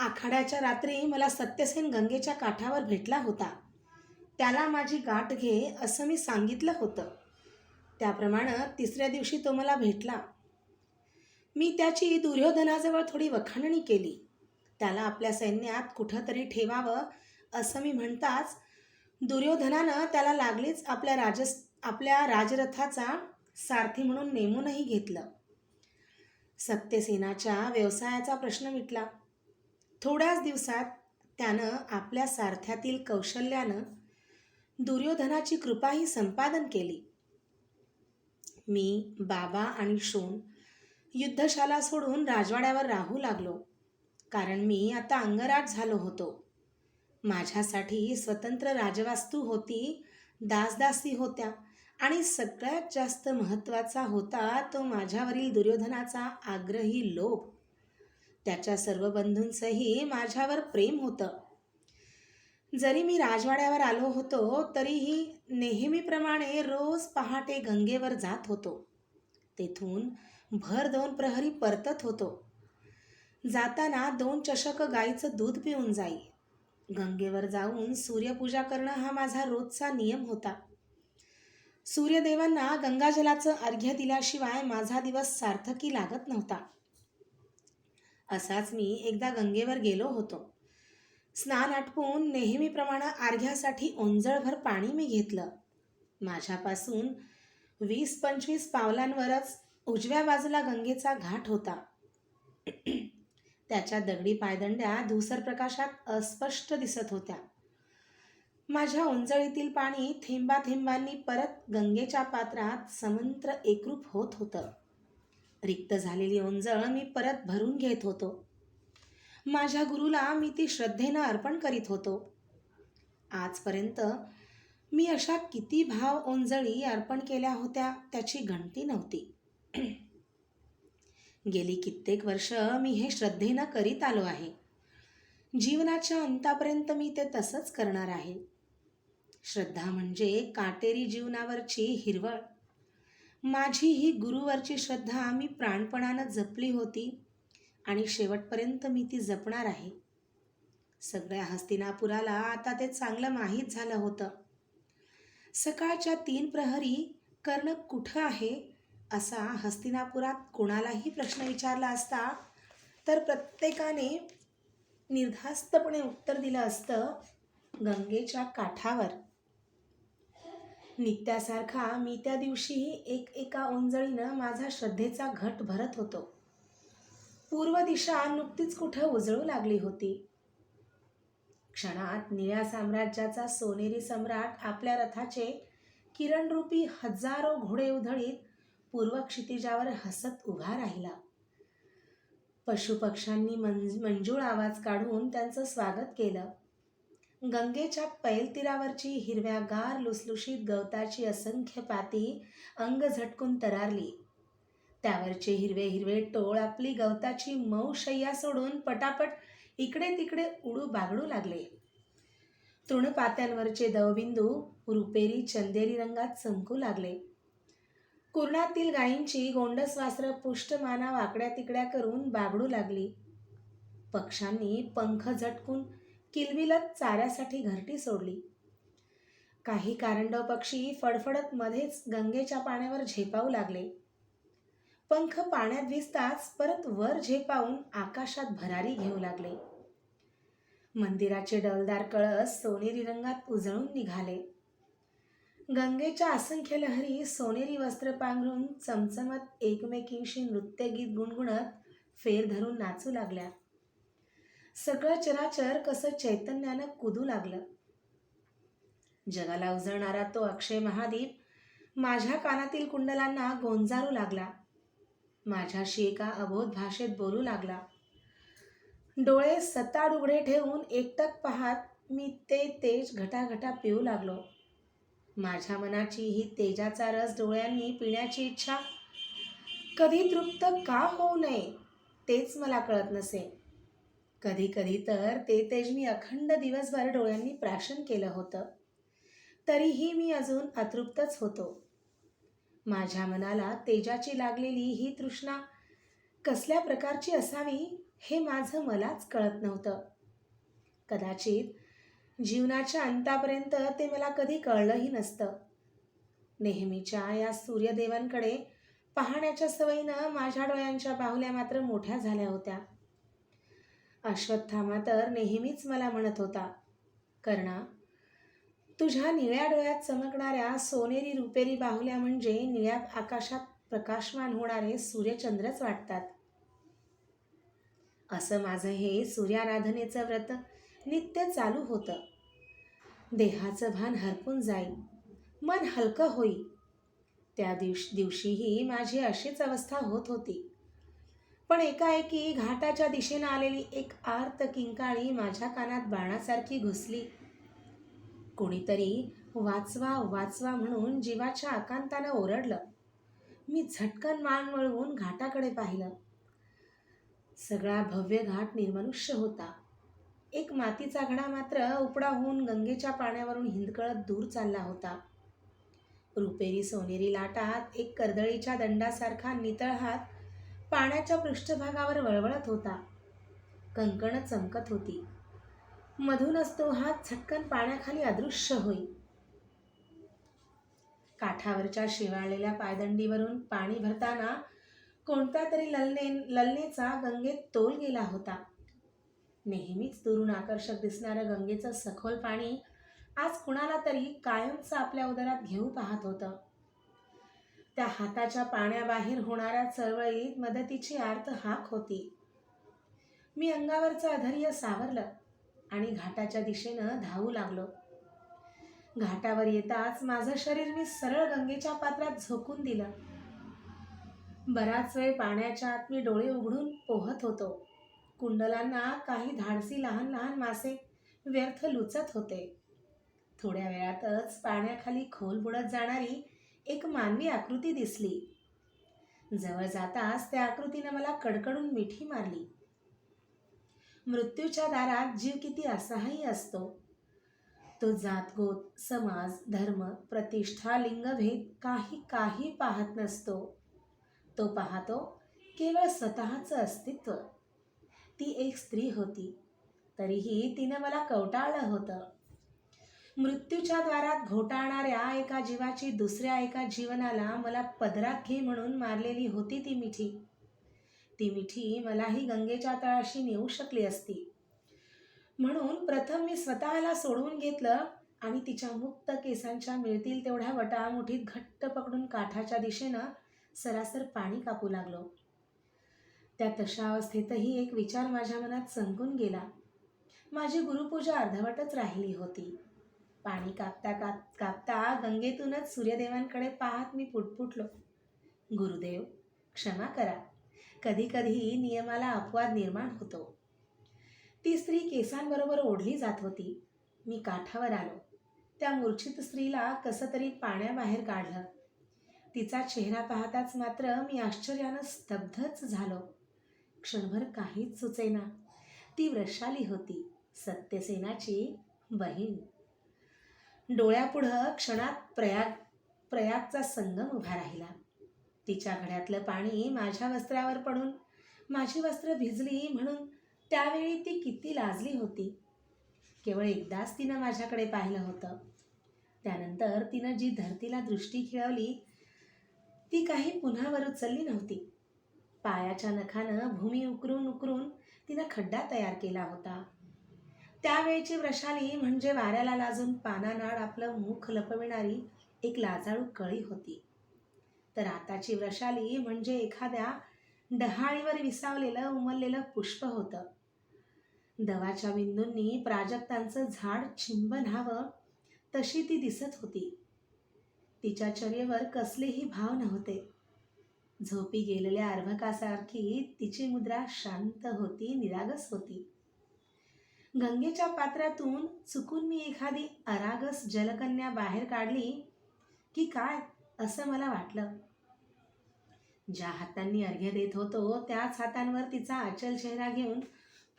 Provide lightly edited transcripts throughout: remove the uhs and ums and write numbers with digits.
आखाड्याच्या रात्री मला सत्यसेन गंगेच्या काठावर भेटला होता. त्याला माझी गाठ घे असं मी सांगितलं होतं. त्याप्रमाणे तिसऱ्या दिवशी तो मला भेटला. मी त्याची दुर्योधनाजवळ थोडी वखाणणी केली. त्याला आपल्या सैन्यात कुठंतरी ठेवावं असं मी म्हणताच दुर्योधनानं त्याला लागलीच आपल्या राजरथाचा सारथी म्हणून नेमूनही घेतलं. सत्यसेनाच्या व्यवसायाचा प्रश्न मिटला. थोड्याच दिवसात त्यानं आपल्या सारथ्यातील कौशल्यानं दुर्योधनाची कृपाही संपादन केली. मी, बाबा आणि शोण युद्धशाला सोडून राजवाड्यावर राहू लागलो, कारण मी आता अंगराज झालो होतो. माझ्यासाठी स्वतंत्र राजवास्तू होती, दासदासी होत्या आणि सगळ्यात जास्त महत्त्वाचा होता तो माझ्यावरील दुर्योधनाचा आग्रही लोभ. त्याच्या सर्व बंधूंचंही माझ्यावर प्रेम होतं. जरी मी राजवाड्यावर आलो होतो तरीही नेहमीप्रमाणे रोज पहाटे गंगेवर जात होतो. तेथून भर 2 प्रहरी परतत होतो. जाताना 2 चषक गाईचं दूध पिऊन जाई. गंगेवर जाऊन सूर्यपूजा करणं हा माझा रोजचा नियम होता. सूर्यदेवांना गंगाजलाचं अर्घ्य दिल्याशिवाय माझा दिवस सार्थकी लागत नव्हता. असाच मी एकदा गंगेवर गेलो होतो. स्नान आटपून नेहमीप्रमाणे अर्घ्यासाठी ओंजळभर पाणी मी घेतलं. माझ्यापासून 20-25 पावलांवरच उजव्या बाजूला गंगेचा घाट होता. त्याच्या दगडी पायदंड्या धुसर प्रकाशात अस्पष्ट दिसत होत्या. माझ्या ओंजळीतील पाणी थेंबाथेंबांनी परत गंगेच्या पात्रात समंत्र एकरूप होत होतं. रिक्त झालेली ओंजळ मी परत भरून घेत होतो. माझ्या गुरुला मी ती श्रद्धेनं अर्पण करीत होतो. आजपर्यंत मी अशा किती भाव ओंजळी अर्पण केल्या होत्या त्याची गणती नव्हती. गेली कित्येक वर्ष मी हे श्रद्धेनं करीत आलो आहे. जीवनाच्या अंतापर्यंत मी ते तसंच करणार आहे. श्रद्धा म्हणजे काटेरी जीवनावरची हिरवळ. माझी ही गुरुवरची श्रद्धा मी प्राणपणानं जपली होती आणि शेवटपर्यंत मी ती जपणार आहे. सगळ्या हस्तिनापुराला आता ते चांगलं माहीत झालं होतं. सकाळच्या 3 प्रहरी कर्ण कुठं आहे असा हस्तिनापुरात कोणालाही प्रश्न विचारला असता तर प्रत्येकाने निर्धास्तपणे उत्तर दिलं असतं, गंगेच्या काठावर. नित्यासारखा मी त्या दिवशीही एका ओंजळीनं माझा श्रद्धेचा घट भरत होतो. पूर्व दिशा नुकतीच कुठं उजळू लागली होती. क्षणात निळ्या साम्राज्याचा सोनेरी सम्राट आपल्या रथाचे किरणरूपी हजारो घोडे उधळीत पूर्व क्षितिजावर हसत उभा राहिला. पशुपक्ष्यांनी मंजूळ आवाज काढून त्यांचं स्वागत केलं. गंगेच्या पैलतीरावरची हिरव्यागार लुसलुशीत गवताची असंख्य पाती अंग झटकून तरारली. त्यावरचे हिरवे हिरवे टोळ आपली गवताची मऊ शय्या सोडून पटापट इकडे तिकडे उडू बागडू लागले. तृणपात्यांवरचे दवबिंदू रुपेरी चंदेरी रंगात चमकू लागले. कुरणातील गायींची गोंडस वासरं पुष्टमाना वाकड्या तिकड्या करून बागडू लागली. पक्ष्यांनी पंख झटकून किलबिलत चाऱ्यासाठी घरटी सोडली. काही कारंडव पक्षी फडफडत मध्येच गंगेच्या पाण्यावर झेपावू लागले. पंख पाण्यात भिजताच परत वर झेपावून आकाशात भरारी घेऊ लागले. मंदिराचे डौलदार कळस सोनेरी रंगात उजळून निघाले. गंगेच्या असंख्य लहरी सोनेरी वस्त्र पांघरून चमचमत एकमेकींशी नृत्यगीत गुणगुणत फेर धरून नाचू लागल्या. सगळं चराचर कसं चैतन्यानं कुदू लागलं. जगाला उजळणारा तो अक्षय महादीप माझ्या कानातील कुंडलांना गोंजारू लागला. माझ्याशी एका अबोध भाषेत बोलू लागला. डोळे सताड उघडे ठेवून एकटक पाहत मी ते तेज घटाघटा पिऊ लागलो. माझ्या मनाची ही तेजाचा रस डोळ्यांनी पिण्याची इच्छा कधी तृप्त का होऊ नये तेच मला कळत नसे. कधी कधी तर ते तेज मी अखंड दिवसभर डोळ्यांनी प्राशन केलं होतं. तरीही मी अजून अतृप्तच होतो. माझ्या मनाला तेजाची लागलेली ही तृष्णा कसल्या प्रकारची असावी हे माझं मलाच कळत नव्हतं. कदाचित जीवनाच्या अंतापर्यंत ते मला कधी कळलंही नसतं. नेहमीच्या या सूर्यदेवांकडे पाहण्याच्या सवयीनं माझ्या डोळ्यांच्या बाहुल्या मात्र मोठ्या झाल्या होत्या. अश्वत्थामा तर नेहमीच मला म्हणत होता, कर्णा, तुझ्या निळ्या डोळ्यात चमकणाऱ्या सोनेरी रुपेरी बाहुल्या म्हणजे निळ्या आकाशात प्रकाशमान होणारे सूर्यचंद्रच वाटतात. असं माझं हे सूर्याराधनेचं व्रत नित्य चालू होतं. देहाचं भान हरपून जाईल, मन हलकं होईल. त्या दिवशीही माझी अशीच अवस्था होत होती. पण एकाएकी घाटाच्या दिशेनं आलेली एक आर्त किंकाळी माझ्या कानात बाणासारखी घुसली. कोणीतरी वाचवा वाचवा म्हणून जीवाच्या आकांतानं ओरडलं. मी झटकन मान वळवून घाटाकडे पाहिलं. सगळा भव्य घाट निर्मनुष्य होता. एक मातीचा घडा मात्र उपडा होऊन गंगेच्या पाण्यावरून हिंदकळत दूर चालला होता. रुपेरी सोनेरी लाटात एक कर्दळीच्या दंडासारखा नितळ हात पाण्याच्या पृष्ठभागावर वळवळत होता. कंकणं चमकत होती. मधूनच तो हात झटकन पाण्याखाली अदृश्य होई. काठावरच्या शेवाळलेल्या पायदंडीवरून पाणी भरताना कोणत्या तरी ललनेचा गंगेत तोल गेला होता. नेहमीच दुरून आकर्षक दिसणारं गंगेचं सखोल पाणी आज कुणाला तरी कायमचं आपल्या उदरात घेऊ पाहत होतं. त्या हाताच्या पाण्याबाहेर होणाऱ्या चळवळीत मदतीची आर्त हाक होती. मी अंगावरचं अधैर्य सावरलं आणि घाटाच्या दिशेनं धावू लागलो. घाटावर येताच माझं शरीर मी सरळ गंगेच्या पात्रात झोकून दिलं. बराच वेळ पाण्याच्या आत मी डोळे उघडून पोहत होतो. कुंडलांना काही धाडसी लहान लहान मासे व्यर्थ लुचत होते. थोड्या वेळातच पाण्याखाली खोल बुडत जाणारी एक मानवी आकृती दिसली. जवळ जाताच त्या आकृतीनं मला कडकडून मिठी मारली. मृत्यूच्या दारात जीव किती असहाय्य असतो. तो जातगोत, समाज, धर्म, प्रतिष्ठा, लिंगभेद काही पाहत नसतो. तो पाहतो केवळ स्वतःचं अस्तित्व. ती एक स्त्री होती, तरीही तिनं मला कवटाळलं होतं. मृत्यूच्या दारात घोटाळणाऱ्या एका जीवाची दुसऱ्या एका जीवनाला मला पदरात घे म्हणून मारलेली होती ती मिठी. ती मिठी मलाही गंगेच्या तळाशी नेऊ शकली असती. म्हणून प्रथम मी स्वतःला सोडवून घेतलं आणि तिच्या मुक्त केसांच्या मिळतील तेवढ्या वटामुठीत घट्ट पकडून काठाच्या दिशेनं सरासर पाणी कापू लागलो. त्या तशा अवस्थेतही एक विचार माझ्या मनात चमकून गेला. माझी गुरुपूजा अर्धवटच राहिली होती. पाणी कापता कापता गंगेतूनच सूर्यदेवांकडे पाहत मी पुटपुटलो, गुरुदेव, क्षमा करा. कधी कधी नियमाला अपवाद निर्माण होतो. ती स्त्री केसांबरोबर ओढली जात होती. मी काठावर आलो. त्या मूर्छित स्त्रीला कसं तरी पाण्याबाहेर काढलं. तिचा चेहरा पाहताच मात्र मी आश्चर्यानं स्तब्धच झालो. क्षणभर काहीच सुचेना. ती वृषाली होती, सत्यसेनाची बहीण. डोळ्यापुढं क्षणात प्रयागचा संगम उभा राहिला. तिच्या घड्यातलं पाणी माझ्या वस्त्रावर पडून माझी वस्त्र भिजली म्हणून त्यावेळी ती किती लाजली होती. केवळ एकदाच तिनं माझ्याकडे पाहिलं होतं. त्यानंतर तिनं जी धरतीला दृष्टी खिळवली ती काही पुन्हा वर उचलली नव्हती. पायाच्या नखानं भूमी उकरून उकरून तिनं खड्डा तयार केला होता. त्यावेळची वृषाली म्हणजे वाऱ्याला लाजून पानानाड आपलं मुख लपविणारी एक लाजाळू कळी होती. तर आताची वृषाली म्हणजे एखाद्या डहाळीवर विसावलेलं उमललेलं पुष्प होतं. दवाच्या बिंदूंनी प्राजक्तांचं झाड चिंब न्हावं तशी ती दिसत होती. तिच्या चर्येवर कसलेही भाव नव्हते. झोपी गेलेल्या अर्भकासारखी तिची मुद्रा शांत होती, निरागस होती. गंगेच्या पात्रातून चुकून मी एखादी अरागस जलकन्या बाहेर काढली की काय असं मला वाटलं. ज्या हातांनी अर्घ्य देत होतो त्याच हातांवर तिचा अचल चेहरा घेऊन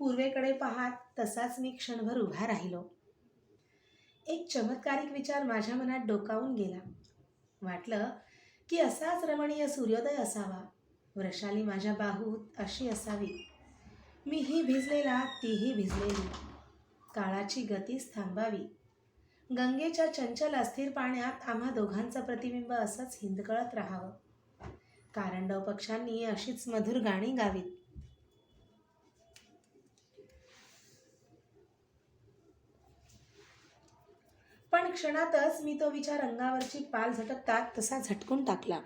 पूर्वेकडे पाहत तसाच मी क्षणभर उभा राहिलो. एक चमत्कारिक विचार माझ्या मनात डोकावून गेला. वाटलं की असाच रमणीय सूर्योदय असावा. वृषाली माझ्या बाहूत अशी असावी. मीही भिजलेला, तीही भिजलेली. काळाची गतीच थांबावी. गंगेच्या चंचल अस्थिर पाण्यात आम्हा दोघांचं प्रतिबिंब असंच हिंदकळत राहावं. कारंडव पक्ष्यांनी अशीच मधुर गाणी गावीत. पण क्षणातच मी तो विचार अंगावरची पाल झटकतात तसा झटकून टाकला.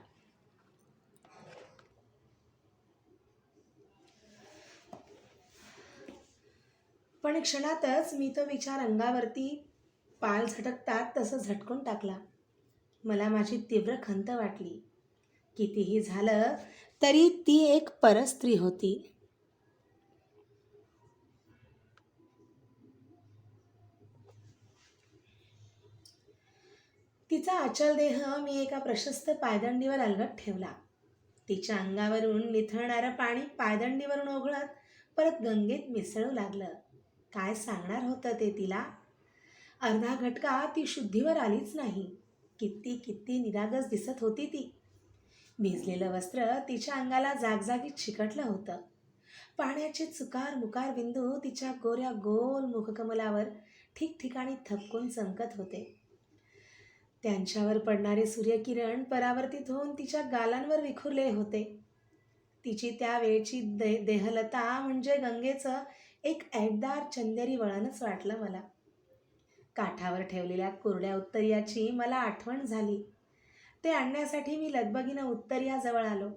मला माझी तीव्र खंत वाटली. कितीही झालं तरी ती एक परस्त्री होती. तिचा अचल देह मी एका प्रशस्त पायदंडीवर अलगद ठेवला. तिच्या अंगावरून निथळणारं पाणी पायदंडीवरून ओघळत परत गंगेत मिसळू लागलं. काय सांगणार होतं ते तिला? अर्धा घटका ती शुद्धीवर आलीच नाही. किती किती निरागस दिसत होती ती. भिजलेलं वस्त्र तिच्या अंगाला जागजागी चिकटलं होतं. पाण्याचे चुकार मुकार बिंदू तिच्या गोऱ्या गोल मुखकमलावर ठिकठिकाणी थपकून चमकत होते. त्यांच्यावर पडणारे सूर्यकिरण परावर्तित होऊन तिच्या गालांवर विखुरले होते. तिची त्यावेळची देहलता म्हणजे गंगेचं एक ऐटदार चंदेरी वळणच वाटलं मला. काठावर ठेवलेल्या कोरड्या उत्तरीयाची मला आठवण झाली. ते आणण्यासाठी मी लगबगीनं उत्तरीयाजवळ आलो.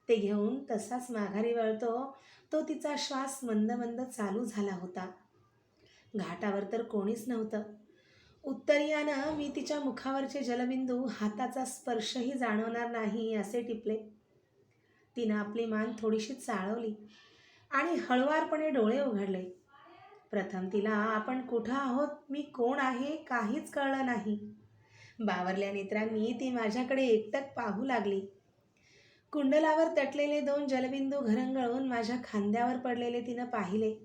ते घेऊन तसाच माघारी वळतो तो तिचा श्वास मंद मंद चालू झाला होता. घाटावर तर कोणीच नव्हतं. उत्तरीयानं मी तिच्या मुखावरचे जलबिंदू हाताचा स्पर्शही जाणवणार नाही असे टिपले. तिनं आपली मान थोडीशी चाळवली आणि हळुवारपणे डोळे उघडले. प्रथम तिला आपण कुठं आहोत, मी कोण आहे काहीच कळलं नाही. बावरल्या नेत्रांनी ती माझ्याकडे एकटक पाहू लागली. कुंडलावर तटलेले 2 जलबिंदू घरंगळून माझ्या खांद्यावर पडलेले तिनं पाहिले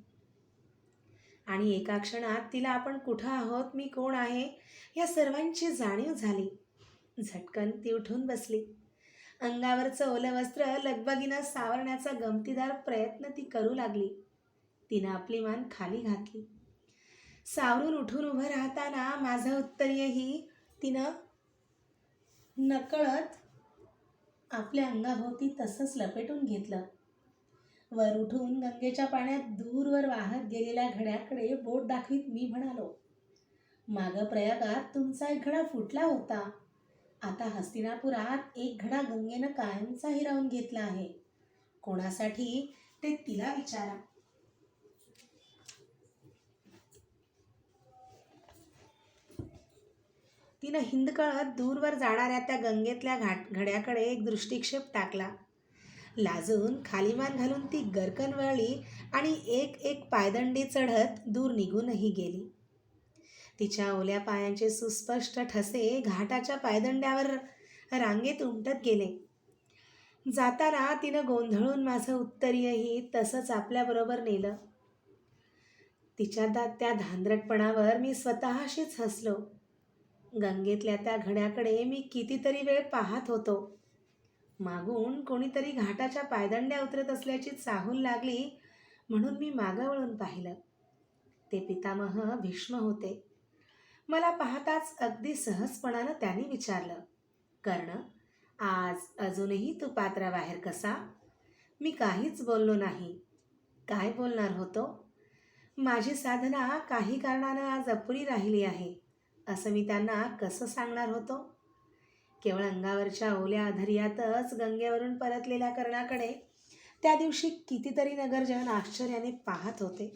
आणि एका क्षणात तिला आपण कुठं आहोत, मी कोण आहे या सर्वांची जाणीव झाली. झटकन ती उठून बसली. अंगावरचं ओलं वस्त्र लगबगीनं सावरण्याचा गमतीदार प्रयत्न ती करू लागली. तिनं आपली मान खाली घातली. सावरून उठून उभं राहताना माझं उत्तरीयही तिनं नकळत आपल्या अंगाभोवती तसंच लपेटून घेतलं. वर उठून गंगेच्या पाण्यात दूरवर वाहत गेलेल्या घड्याकडे बोट दाखवीत मी म्हणालो, मागं प्रयागात तुमचा एक घडा फुटला होता. आता हस्तिनापुरात एक घडा गंगेनं कायमचा हिरावून घेतला आहे. कोणासाठी ते तिला विचारा. तिनं हिंदकळत दूरवर जाणाऱ्या त्या गंगेतल्या घड्याकडे एक दृष्टिक्षेप टाकला. लाजून खाली मान घालून ती गरकन वळली आणि एक एक पायदंडी चढत दूर निघूनही गेली. तिच्या ओल्या पायांचे सुस्पष्ट ठसे घाटाच्या पायदंड्यावर रांगेत उमटत गेले. जाताना तिनं गोंधळून माझं उत्तरीयही तसंच आपल्याबरोबर नेलं. तिच्या त्या धांदरटपणावर मी स्वतःशीच हसलो. गंगेतल्या त्या घड्याकडे मी कितीतरी वेळ पाहत होतो. मागून कोणीतरी घाटाच्या पायदंड्या उतरत असल्याची चाहूल लागली म्हणून मी मागं वळून पाहिलं. ते पितामह भीष्म होते. मला पाहताच अगदी सहजपणानं त्यांनी विचारलं, कर्ण, आज अजूनही तू पात्राबाहेर कसा? मी काहीच बोललो नाही. काय बोलणार होतो? माझी साधना काही कारणानं आज अपुरी राहिली आहे असं मी त्यांना कसं सांगणार होतो? केवळ अंगावरच्या ओल्या अधर्यातच गंगेवरून परतलेल्या कर्णाकडे त्या दिवशी कितीतरी नगरजन आश्चर्याने पाहत होते.